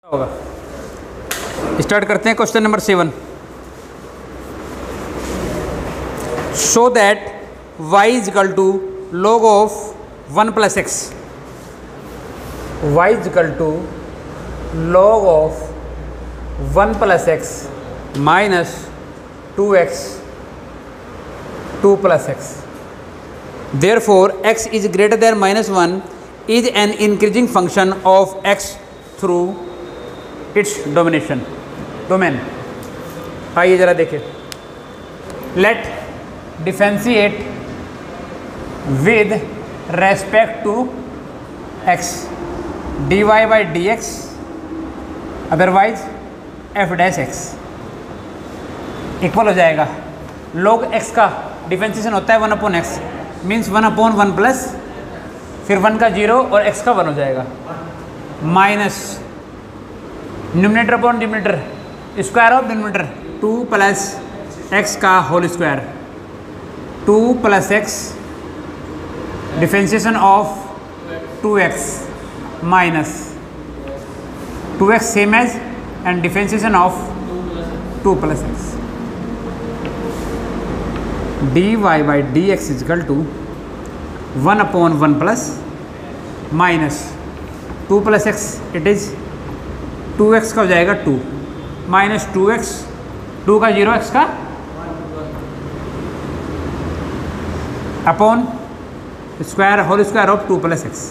होगा। स्टार्ट करते हैं question number 7। Show that y is equal to log of 1 plus x. y is equal to log of 1 plus x minus 2x 2 plus x. Therefore x is greater than -1 is an increasing function of x through its domain। आइए जरा देखें। Let differentiate with respect to x dy by D x, otherwise f dash x equal हो जाएगा। log x का differentiation होता है 1 upon x, means 1 upon 1 plus फिर 1 का 0 और x का 1 हो जाएगा, minus numerator upon denominator square of denominator 2 plus x का whole square, 2 plus X differentiation of 2x minus 2x same as and differentiation of 2 plus X dy by D X is equal to 1 upon 1 plus minus 2 plus X, it is 2x का हो जाएगा 2 minus 2x, 2 का 0 x का upon square whole square of 2 plus X.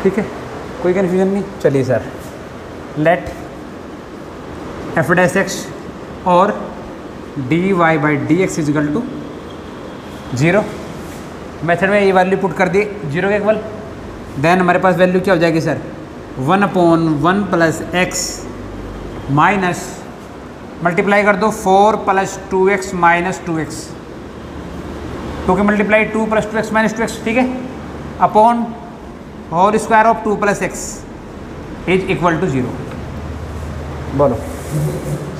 ठीक है, कोई confusion नहीं। चलिए sir, let F dash X और D Y by D X is equal to 0। Method में ये वैल्यू पुट कर दी 0 के इक्वल, देन हमारे पास वैल्यू क्या हो जाएगी sir 1 upon 1 plus x minus multiply कर दो 4 प्लस 2x माइनस 2x, 2 के multiply 2 plus 2x minus 2x, ठीक है, upon whole square of 2 plus x is equal to 0। बोलो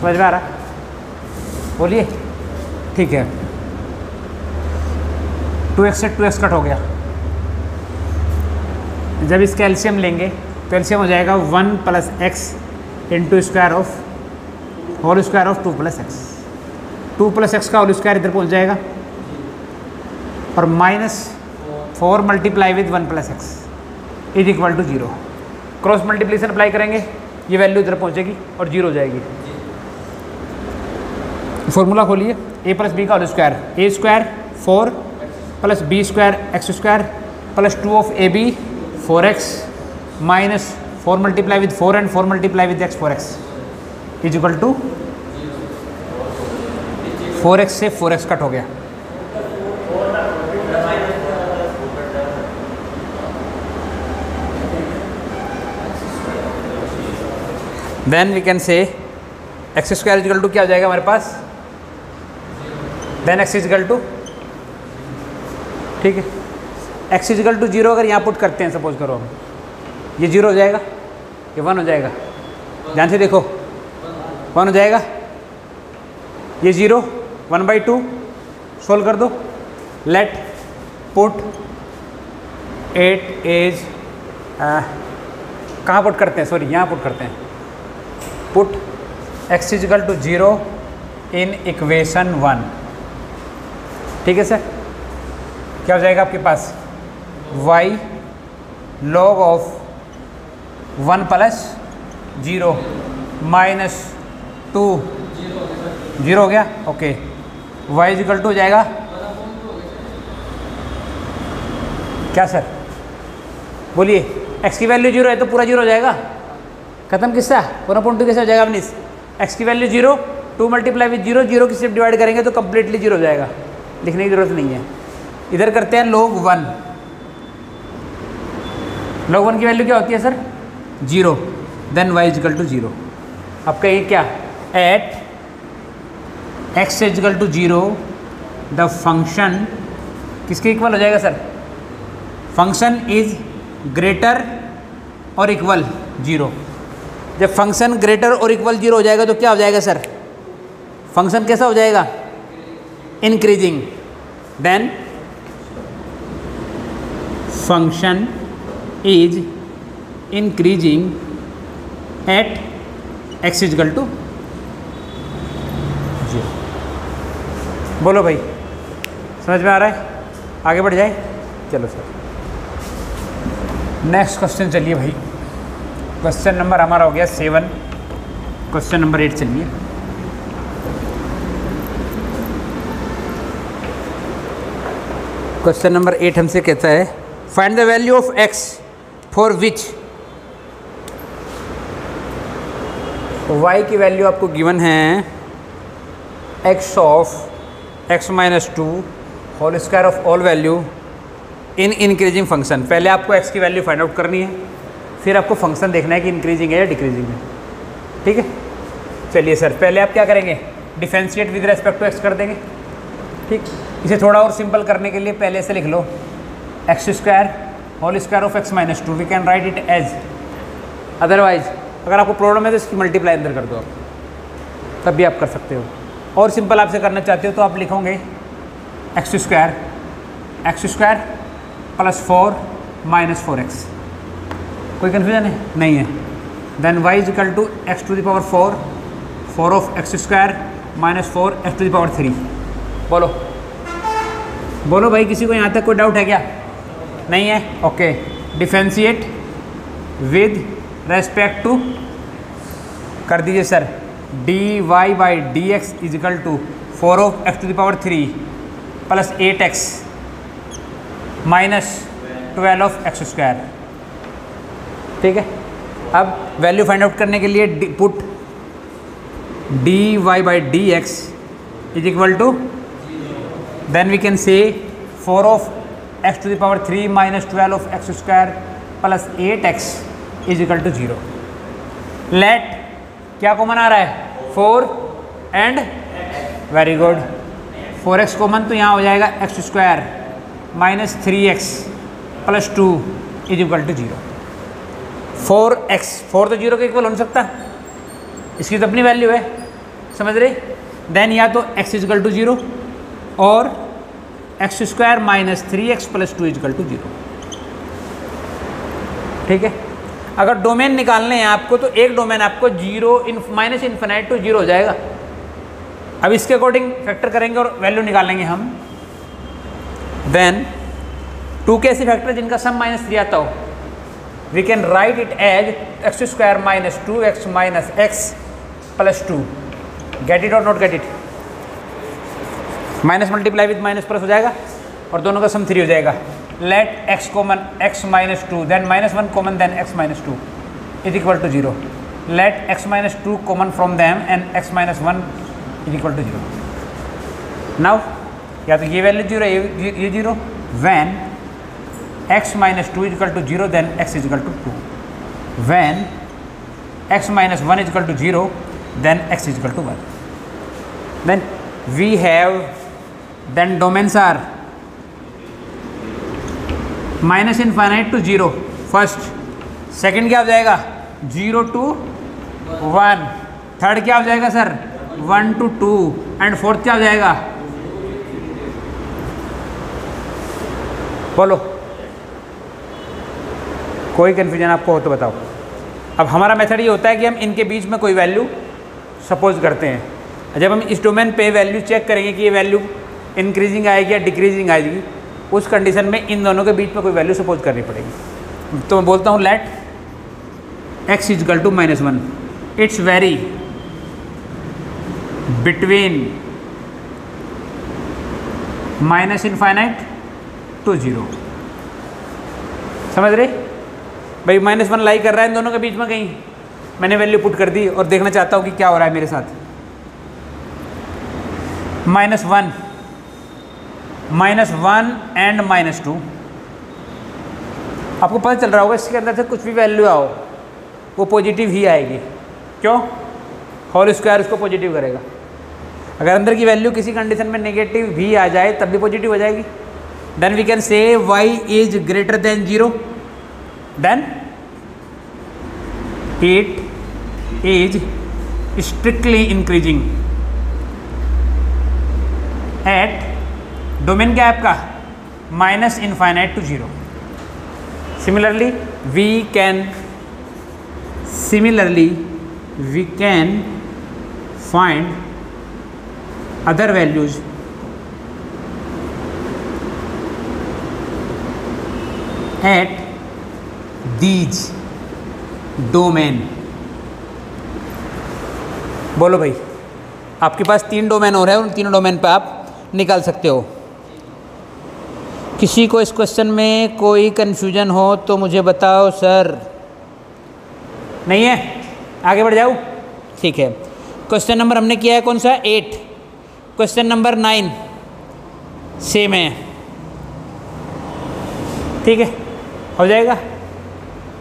समझ में आ रहा? बोलिए। ठीक है, 2x से 2x कट हो गया। जब इसका एलसीएम लेंगे तो एलसीएम हो जाएगा 1 plus x into square of whole square of 2 plus x. 2 plus x का होल स्क्वायर इधर पहुंच जाएगा और minus 4 multiply with 1 plus x is equal to 0। Cross multiplication apply करेंगे, ये वैल्यू इधर पहुंचेगी और 0 हो जाएगी। फॉर्मूला खोलिए, a प्लस बी का whole square, A square 4 plus B square X square plus 2 of A B 4x minus 4 multiply with 4 and 4 multiply with x 4x is equal to 4x से 4x cut हो गया। Then we can say X square is equal to क्या हो जाएगा हमारे पास, then X is equal to, ठीक है, एक्स इजिकल टू 0 अगर यहाँ पुट करते हैं, सपोज करो ये 0 हो जाएगा, ये 1 हो जाएगा, ध्यान से देखो 1 हो जाएगा, ये 0 1/2 सोल्व कर दो। लेट पुट 8 एज कहाँ पुट करते हैं, सॉरी यहाँ पुट करते हैं, put x is equal to 0 in equation 1। ठीक है सर, क्या हो जाएगा आपके पास y log of 1 plus 0 minus 2 0 हो गया, okay, y is equal to हो जाएगा क्या सर, बोलिए, x की वैल्यू 0 है तो पूरा 0 हो जाएगा, खत्म किस्सा। 1/2 कैसे हो जाएगा अपनी, x की वैल्यू 0, 2 मल्टीप्लाई विद 0, 0 की सिर्फ डिवाइड करेंगे तो कंप्लीटली 0 हो जाएगा, लिखने की जरूरत नहीं है। इधर करते हैं log 1, log 1 की वैल्यू क्या होती है sir 0, then y equal to 0। अब कहिए क्या, at x equal to 0 the function किसके इक्वल हो जाएगा सर, फंक्शन इज ग्रेटर और इक्वल 0। जब फंक्शन ग्रेटर और इक्वल 0 हो जाएगा तो क्या हो जाएगा सर, फंक्शन कैसा हो जाएगा, increasing, then function is increasing at x equal to 0। बोलो भाई, समझ में आ रहा है? आगे बढ़ जाए, चलो सर नेक्स्ट क्वेश्चन चलिए भाई। क्वेश्चन नंबर हमारा हो गया 7, क्वेश्चन नंबर 8 चलिए। क्वेश्चन नंबर 8 हमसे कहता है find the value of x for which y की वैल्यू आपको गिवन है x of x minus 2 whole square of all value in increasing function. पहले आपको x की वैल्यू फाइंड आउट करनी है, फिर आपको फंक्शन देखना है कि इंक्रीजिंग है या डिक्रीजिंग है। ठीक है, चलिए सर पहले आप क्या करेंगे, differentiate with respect to x कर देंगे। ठीक, इसे थोड़ा और सिंपल करने के लिए पहले से लिख लो X square whole square of x minus 2, we can write it as. Otherwise अगर आपको प्रॉब्लम है तो इसकी मल्टीप्लाई अंदर कर दो आप, तब भी आप कर सकते हो। और सिंपल आपसे करना चाहते हो तो आप लिखोगे x square plus 4 minus 4x। कोई कन्फ्यूजन है? नहीं है। Then y is equal to x to the power 4 of x square minus 4 x to the power 3। बोलो बोलो भाई, किसी को यहाँ तक कोई डाउट है क्या? नहीं है? Okay, differentiate with respect to कर दीजिए sir, dy by D x is equal to 4 of x to the power 3 plus 8x minus 12 of x square. ठीक है, अब वैल्यू फाइंड आउट करने के लिए put dy by D x is equal to, then we can say 4 of x to the power 3 minus 12 of x square plus 8x is equal to 0। Late क्या common आ रहा है? 4 and very good, 4x common तो यहाँ हो जाएगा x square minus 3x plus 2 is equal to 0। 4x 4 तो 0 के equal हो नहीं सकता, इसकी तो अपनी वैल्यू है, समझ रहे? देन या तो x इज इक्वल टू 0 और x square minus 3x plus 2 is equal to 0। ठीक है, अगर डोमेन निकालने हैं आपको तो एक डोमेन आपको 0 माइनस इन्फिनाइट टू 0 हो जाएगा। अब इसके अकॉर्डिंग फैक्टर करेंगे और वैल्यू निकालेंगे हम। देन 2 के ऐसे फैक्टर जिनका सम माइनस 3 आता हो, we can write it as X square minus 2x minus x plus 2। Get it और not get it? Minus multiply with minus plus हो जाएगा और दोनों का सम 3 हो जाएगा। Let x common x minus 2 then minus 1 common then x minus 2 is equal to 0। Let x minus 2 common from them and x minus 1 is equal to 0। Now या तो ये वैल्यू 0 ये 0, when x minus 2 is equal to 0 then x is equal to 2, when x minus 1 is equal to 0 then x is equal to 1। Then we have then domains are minus infinite to 0 first, second क्या हो जाएगा 0 to 1, third क्या हो जाएगा sir 1 to 2 and fourth क्या हो जाएगा? बोलो, कोई कन्फ्यूजन आपको हो तो बताओ। अब हमारा मेथड ये होता है कि हम इनके बीच में कोई वैल्यू सपोज करते हैं, जब हम इस डोमेन पे वैल्यू चेक करेंगे कि ये वैल्यू इंक्रीजिंग आएगी या डिक्रीजिंग आएगी, उस कंडीशन में इन दोनों के बीच में कोई वैल्यू सपोज करनी पड़ेगी। तो मैं बोलता हूँ let x is equal to minus 1, it's very between minus infinite to 0। समझ रहे भाई? माइनस 1 लाई कर रहा है इन दोनों के बीच में, कहीं मैंने वैल्यू पुट कर दी और देखना चाहता हूँ कि क्या हो रहा है मेरे साथ। माइनस 1 एंड माइनस 2, आपको पता चल रहा होगा इसके अंदर से कुछ भी वैल्यू आओ वो पॉजिटिव ही आएगी। क्यों? होल स्क्वायर उसको पॉजिटिव करेगा। अगर अंदर की वैल्यू किसी कंडीशन में नेगेटिव भी आ जाए तब भी पॉजिटिव हो जाएगी। Then we can say y is greater than 0, then it is strictly increasing at, domain क्या है आपका minus infinite to 0। Similarly we can Similarly, we can find other values at these domain. बोलो भाई, आपके पास 3 domain और है, उन 3 domain पे आप निकाल सकते हो। किसी को इस क्वेश्चन में कोई कन्फ्यूजन हो तो मुझे बताओ सर। नहीं है, आगे बढ़ जाओ। ठीक है, क्वेश्चन नंबर हमने किया है कौन सा, 8। क्वेश्चन नंबर 9 सेम है, ठीक है, हो जाएगा।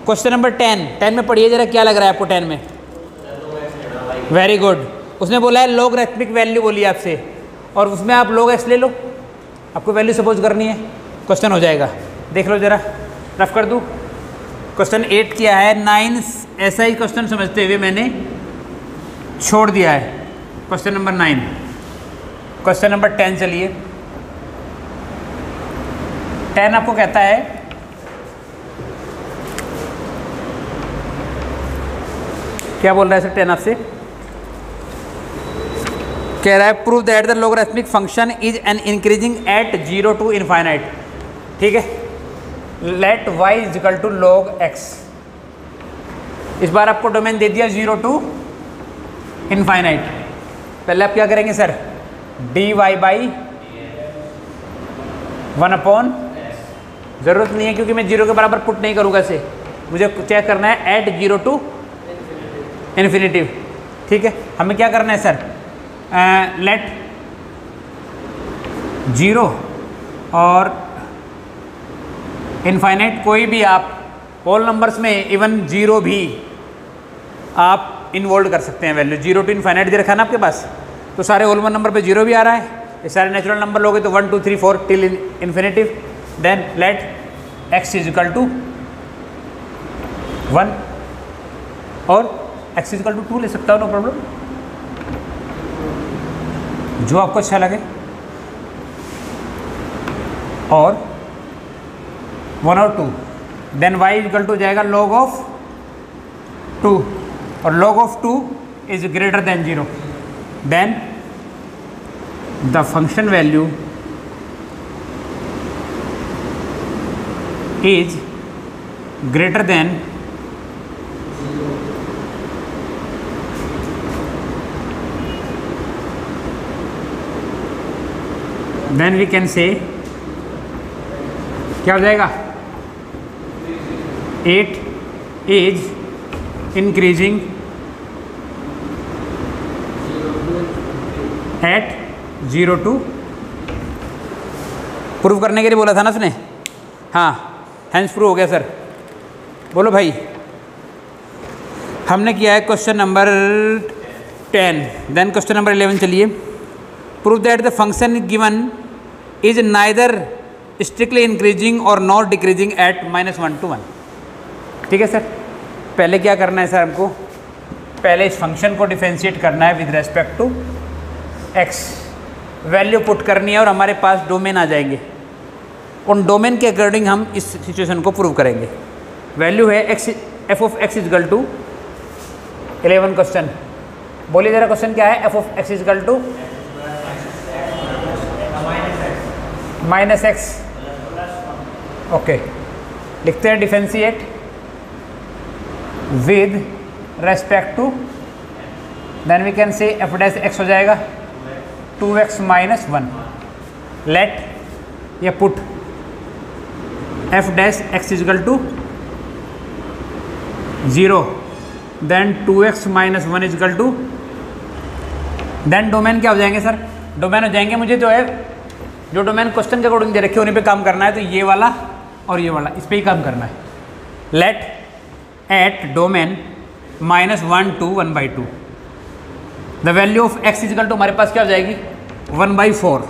क्वेश्चन नंबर 10 में पढ़िए जरा, क्या लग रहा है आपको 10 में? Very good. उसने बोला है लॉगरिथमिक वैल्यू बोली आपसे, और उसमें आप log x ले लो, आपको वैल्यू सपोज करनी है, क्वेश्चन हो जाएगा। देख लो जरा, रफ कर दूँ। क्वेश्चन 8 किया है, 9 ऐसा ही क्वेश्चन समझते हुए मैंने छोड़ दिया है। Question number 9। क्वेश्चन नंबर 10 चलिए। 10 आपको कहता है क्या बोल रहा है सर 10 आपसे? कह रहा है prove that the logarithmic function is an increasing at 0 to infinite. ठीक है, let y is equal to log x। इस बार आपको डोमेन दे दिया 0 to इनफाइनाइट। पहले आप क्या करेंगे सर, dy बाई 1/, ज़रूरत नहीं है क्योंकि मैं 0 के बराबर पुट नहीं करूँगा इसे, मुझे चेक करना है एट 0 to इन्फिनिटी। ठीक है, हमें क्या करना है सर, लेट 0 और इनफाइनाइट कोई भी आप होल नंबर्स में, इवन 0 भी आप इन्वॉल्व कर सकते हैं वैल्यू। 0 to इनफाइनाइट दे रखा है ना आपके पास, तो सारे होल नंबर पे 0 भी आ रहा है, ये सारे नेचुरल नंबर लोगे तो 1 2 3 4 till infinity. Then let x is equal to 1 और x इज इक्वल टू 2 ले सकता हो, नो प्रॉब्लम, जो आपको अच्छा लगे। और 1 और 2, देन y इक्वल टू जाएगा log ऑफ 2, और log of 2 is greater than 0, then the function value is greater than then we can say क्या हो जाएगा, 8 is increasing at 0 to, prove करने के लिए बोला था ना उसने, हाँ, हैंस प्रूव हो गया सर। बोलो भाई, हमने किया है question number 10, then question number 11 चलिए। Prove that the function given is neither strictly increasing और नॉट डिक्रीजिंग एट -1 to 1। ठीक है सर, पहले क्या करना है सर हमको, पहले इस फंक्शन को डिफरेंशिएट करना है with respect to x, value put करनी है और हमारे पास डोमेन आ जाएंगे, उन डोमेन के अकॉर्डिंग हम इस सिचुएशन को प्रूव करेंगे। वैल्यू है x, f of x equal to 11 question, बोलिए जरा क्वेश्चन क्या है, f of x equal to -x। Okay, लिखते हैं differentiate with respect to, then we can say f dash x हो जाएगा 2x - 1। लेट ये put f dash x equal to 0, then 2x - 1 equal to, then domain क्या हो जाएंगे sir, domain हो जाएंगे, मुझे जो है जो डोमेन क्वेश्चन के अकॉर्डिंग दे रखे उन्हीं पे काम करना है, तो ये वाला और ये वाला, इस पे ही काम करना है। Let at domain -1 to 1/2, the value of x equal to हमारे पास क्या हो जाएगी 1/4,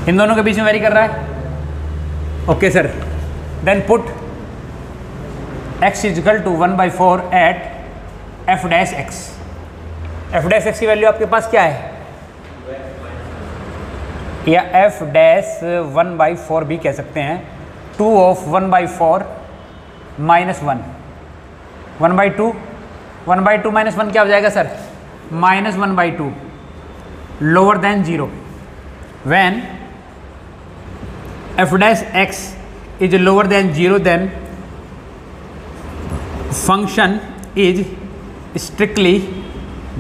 इन दोनों के बीच में वेरी कर रहा है। Okay sir, then put x equal to 1/4 at f dash x। f dash x की वैल्यू आपके पास क्या है, या f डैश 1/4 भी कह सकते हैं, 2 of 1/4 -1, 1/2, 1/2 माइनस 1 क्या हो जाएगा sir? -1/2 lower than 0 when f dash x is lower than 0 then function is strictly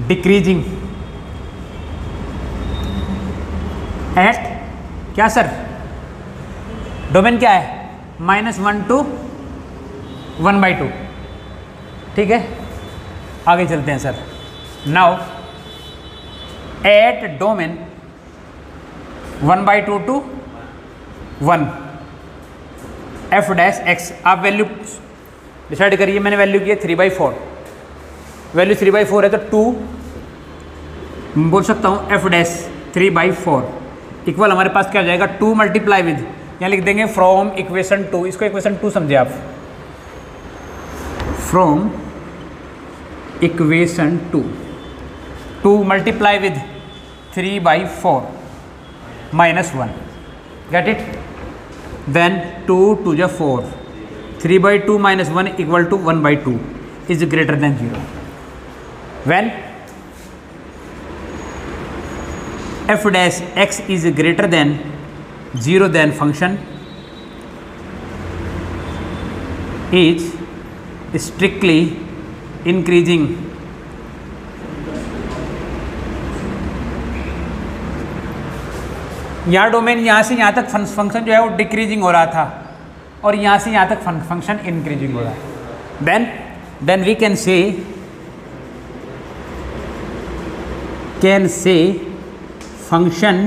decreasing at क्या सर? डोमेन क्या है? -1 to 1/2। ठीक है, आगे चलते हैं sir. Now at domain 1/2 to 1 f dash x, आप वैल्यू डिसाइड करिए। मैंने वैल्यू की है 3/4, वैल्यू 3/4 है तो 2 बोल सकता हूँ f डैश 3/4 इक्वल हमारे पास क्या हो जाएगा? 2 मल्टीप्लाई विद, यहाँ लिख देंगे फ्रॉम इक्वेशन 2, इसको इक्वेशन 2 समझे आप, from equation 2 multiply with 3/4 -1, get it? Then 2 2 जा 4, 3/2 -1 equal to 1/2 is greater than 0 when f dash x is greater than 0 then function is strictly increasing यहाँ डोमेन यहाँ से यहाँ तक फंक्शन जो है वो डिक्रीजिंग हो रहा था और यहाँ से यहाँ तक फंक्शन इंक्रीजिंग हो रहा है। Then we can say function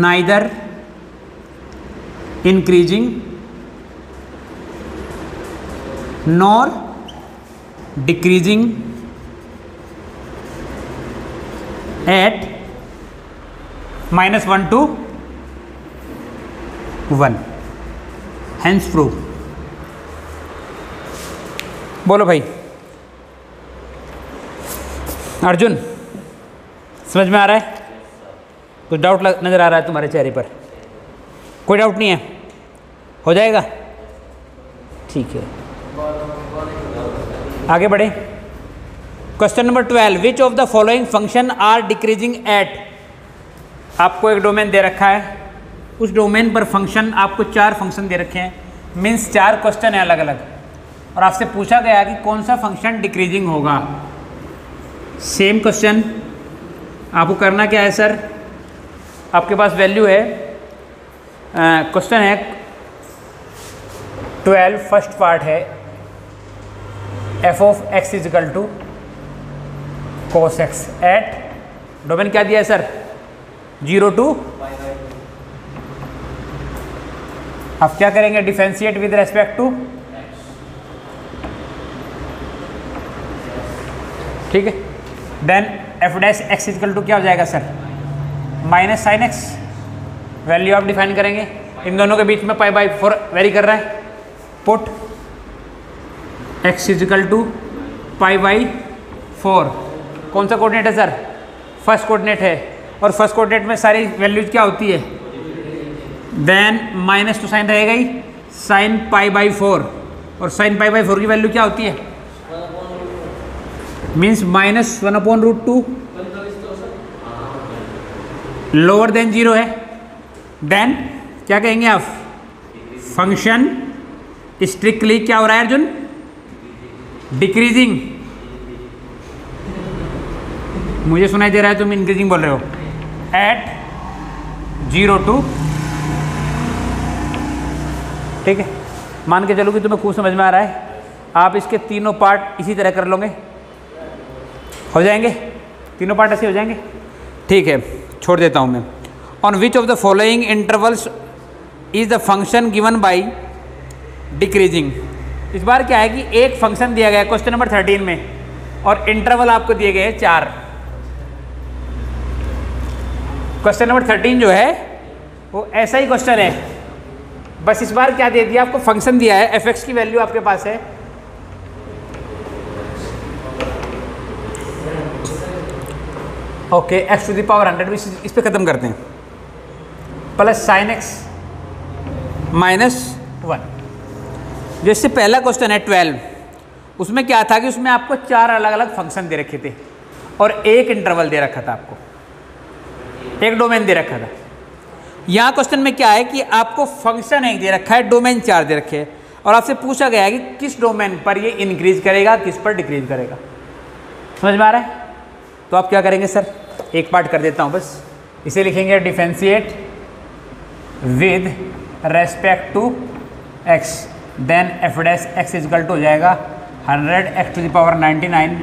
neither increasing nor decreasing at -1 to 1 hence proof। बोलो भाई अर्जुन, समझ में आ रहा है? कुछ डाउट नज़र आ रहा है तुम्हारे चेहरे पर? कोई डाउट नहीं है? हो जाएगा, ठीक है। आगे बढ़े। Question number 12, which of the following function are decreasing at. आपको एक डोमेन दे रखा है, उस डोमेन पर फंक्शन, आपको 4 फंक्शन दे रखे हैं, मीन्स 4 क्वेश्चन है अलग अलग, और आपसे पूछा गया कि कौन सा फंक्शन डिक्रीजिंग होगा। सेम क्वेश्चन आपको करना क्या है सर? आपके पास वैल्यू है, क्वेश्चन है 12, फर्स्ट पार्ट है f of x equal to cos x at domain क्या दिया है सर? 0 to, आप क्या करेंगे? डिफरेंशिएट विद रेस्पेक्ट टू, ठीक है। Then f dash x equal to क्या हो जाएगा सर? -sin x, वैल्यू आप डिफाइन करेंगे, इन दोनों के बीच में π/4 वेरी कर रहा है। पुट x इजिकल टू π/4, कौन सा कोऑर्डिनेट है सर? फर्स्ट कोऑर्डिनेट है, और फर्स्ट कोऑर्डिनेट में सारी वैल्यूज क्या होती है? देन माइनस तो साइन रहेगा ही, sin π/4, और sin π/4 की वैल्यू क्या होती है? मीन्स -1/√2 लोअर देन 0 है। देन क्या कहेंगे आप? फंक्शन स्ट्रिक्टली क्या हो रहा है अर्जुन? डिक्रीजिंग। मुझे सुनाई दे रहा है तुम इंक्रीजिंग बोल रहे हो। एट 0 to, ठीक है, मान के चलो कि तुम्हें खूब समझ में आ रहा है। आप इसके तीनों पार्ट इसी तरह कर लोगे, हो जाएंगे तीनों पार्ट ऐसे हो जाएंगे, ठीक है। छोड़ देता हूँ मैं। On which of the following intervals is the function given by decreasing. इस बार क्या है कि एक फंक्शन दिया गया है क्वेश्चन नंबर 13 में, और इंटरवल आपको दिए गए हैं 4। क्वेश्चन नंबर 13 जो है वो ऐसा ही क्वेश्चन है, बस इस बार क्या दे दिया आपको? फंक्शन दिया है, f(x) की वैल्यू आपके पास है okay x to the power 100, इस पे खत्म करते हैं, प्लस sin x -1। जैसे पहला क्वेश्चन है 12, उसमें क्या था कि उसमें आपको 4 अलग अलग फंक्शन दे रखे थे और एक इंटरवल दे रखा था, आपको एक डोमेन दे रखा था। यहाँ क्वेश्चन में क्या है कि आपको फंक्शन एक दे रखा है, डोमेन 4 दे रखे हैं, और आपसे पूछा गया है कि किस डोमेन पर ये इंक्रीज करेगा, किस पर डिक्रीज करेगा। समझ में आ रहा है? तो आप क्या करेंगे सर, एक पार्ट कर देता हूँ बस, इसे लिखेंगे differentiate with respect to x, then f dash x is equal to हो जाएगा 100x⁻99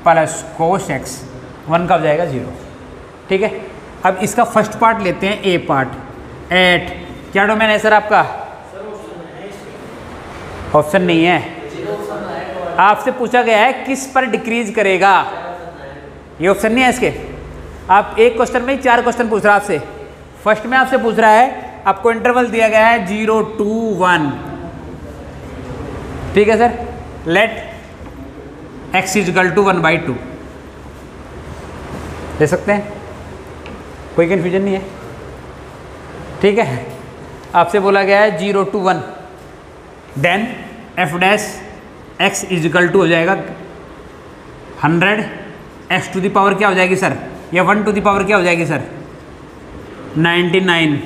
प्लस कोस x, 1 का हो जाएगा 0। ठीक है, अब इसका फर्स्ट पार्ट लेते हैं, ए पार्ट एट, क्या डोमेन है सर आपका? ऑप्शन नहीं है, आपसे पूछा गया है किस पर डिक्रीज करेगा, ये ऑप्शन नहीं है इसके। आप एक क्वेश्चन में ही 4 क्वेश्चन पूछ रहा है आपसे। फर्स्ट में आपसे पूछ रहा है, आपको इंटरवल दिया गया है 0 to 1। ठीक है sir, let x equal to 1/2 ले सकते हैं, कोई कन्फ्यूजन नहीं है। ठीक है, आपसे बोला गया है 0 to 1, then f dash x is equal to हो जाएगा 100x टू द पावर क्या हो जाएगी सर, या 1 टू द पावर क्या हो जाएगी सर, 99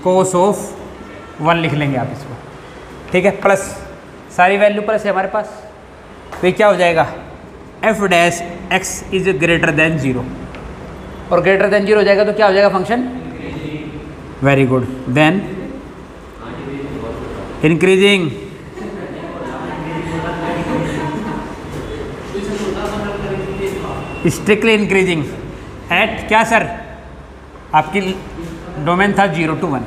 कोस ऑफ 1 लिख लेंगे आप इसको। ठीक है, प्लस सारी वैल्यू प्लस है हमारे पास, तो ये क्या हो जाएगा, F dash x is greater than 0, और ग्रेटर देन 0 हो जाएगा तो क्या हो जाएगा function, very good, then increasing strictly increasing at क्या सर, आपकी डोमेन था 0 to 1।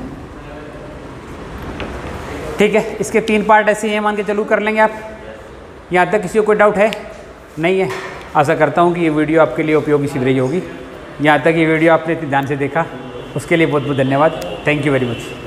ठीक है, इसके 3 पार्ट ऐसे ही हैं, मान के चलू कर लेंगे आप। यहाँ तक किसी को कोई डाउट है? नहीं है। आशा करता हूँ कि ये वीडियो आपके लिए उपयोगी सिद्ध रही होगी। यहाँ तक ये वीडियो आपने इतने ध्यान से देखा, उसके लिए बहुत बहुत धन्यवाद। Thank you very much.